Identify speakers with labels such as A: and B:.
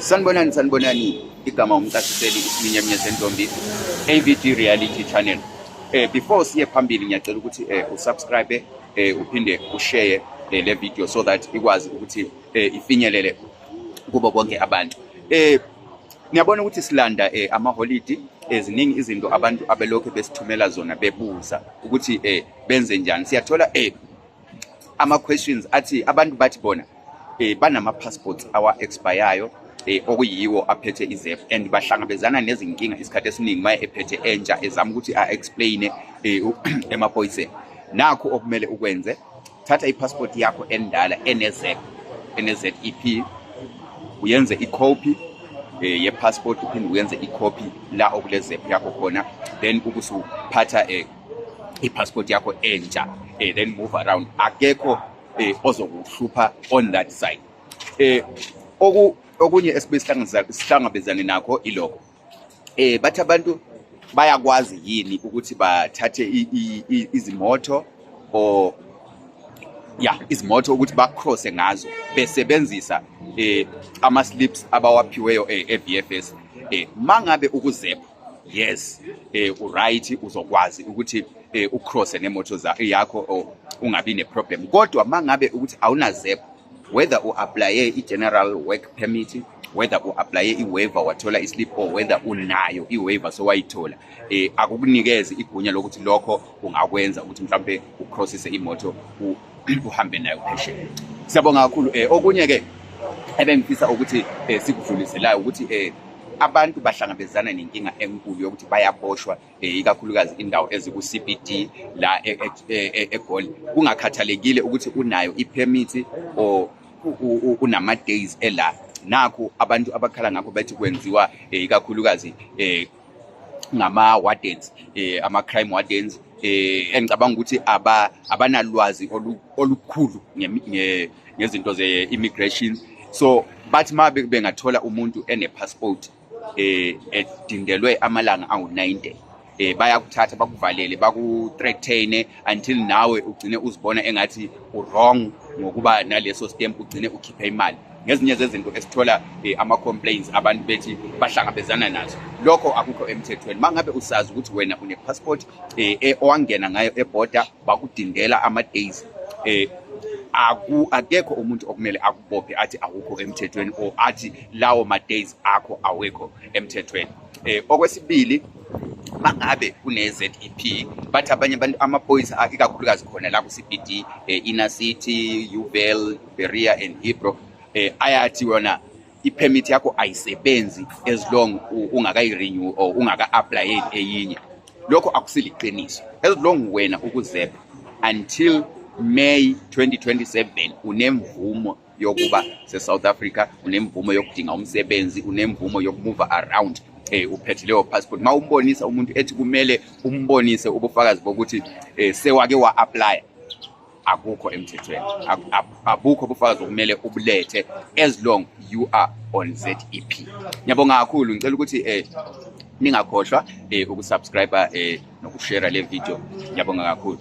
A: Sanibonani igama umchasiseli isiminye sentombi AVT Reality Channel. Before siye phambili ngiyacela ukuthi usubscribe uphinde ushare le video so that ikwazi ukuthi ifinyelele kubo bonke abantu. Ngiyabona ukuthi silanda ama-holiday eziningi izinto abantu abelokho besithumela zona bebuza ukuthi benze njani. Siyathola ama-questions athi abantu bathi bona banama-passports awa-expireyo okuyiwo aphethe izep and bahlangabezana nezinkinga isikhathi esiningi maye ephethe entsha ezama ukuthi a-explain emaphoyiseni. Nakho okumele ukwenze, thatha i-passport yakho endala ene-ZEP, uyenze i-copy ye-passport uphinde uyenze i-copy la okule ZEP yakho khona, then ubusuphatha i-passport yakho entsha, then move around. Akekho ozokuhlupha on that side. Okunye esihlangabezane nakho ilokho, bathi abantu bayakwazi yini ukuthi bathathe izimoto or izimoto ukuthi bacrosse ngazo besebenzisa ama-slips abawaphiweyo e-VFS. Mangabe ukuzep, yes, right, uzokwazi ukuthi ucrosse nemoto yakho or ungabi ne-problem. Kodwa mangabe ukuthi awunazep, whether u-applye i-general work permit, whether u-applye i-waiver wathola i-slip, or whether unayo i-waiver so wayithola, akukunikezi igunya lokuthi lokho ungakwenza ukuthi mhlambe ucrossise imoto uhambe nayo phesheya. Siyabonga kakhulu. Okunye-ke ebengifisa ukuthi sikudluliselayo ukuthi abantu bahlangabezana nenkinga enkulu yokuthi bayaboshwa, ikakhulukazi indawo eziku-CBD la eGoli, kungakhathalekile ukuthi unayo i-permit or unama-days ela. Nakho abantu abakhala ngakho bathi kwenziwa ikakhulukazi ngama-wardens, ama-crime wardens, engicabanga ukuthi abanalwazi olukhulu ngezinto ze-immigration. So bathi ma bengathola umuntu ene-passport edindelwe amalanga angu-90, bayakuthatha bakuvalele, baku-threaten until nawe ugcine uzibona engathi u-wrong ngokuba naleso stamp, ugcine ukhiphe imali. Ngezinye zezinto esithola ama-complaints abantu bethi bahlangabezana nazo. Lokho akukho emthethweni. Mangabe usazi ukuthi wena une-passport owangena ngayo eborder bakudindela ama-days, akekho umuntu okumele akubophe athi awukho emthethweni or athi lawo ma-days akho awekho emthethweni. Okwesibili, mangabe une-ZEP, bathi abanye abantu amaphoyisa ikakhulukazi khona la ku-CBD, Inner City, Uval, Berea and Hebron, ayathi wona i-permit yakho ayisebenzi as long ungakayi-renew or ungaka-apply eyinye. Lokho akusiliqiniso. As long wena ukuzep until May 2027 unemvumo yokuba se-South Africa, unemvumo yokudinga umsebenzi, unemvumo yokumove around uphethe leyo passport. Ma umbonisa umuntu ethi kumele umbonise ubufakazi bokuthi sewake wa-apply, akukho emthethweni, abukho ubufakazi okumele ubulethe as long you are on ZEP. Ngiyabonga kakhulu. Ngicela ukuthi ningakhohlwa ukusubscribe nokushare le video. Ngiyabonga kakhulu.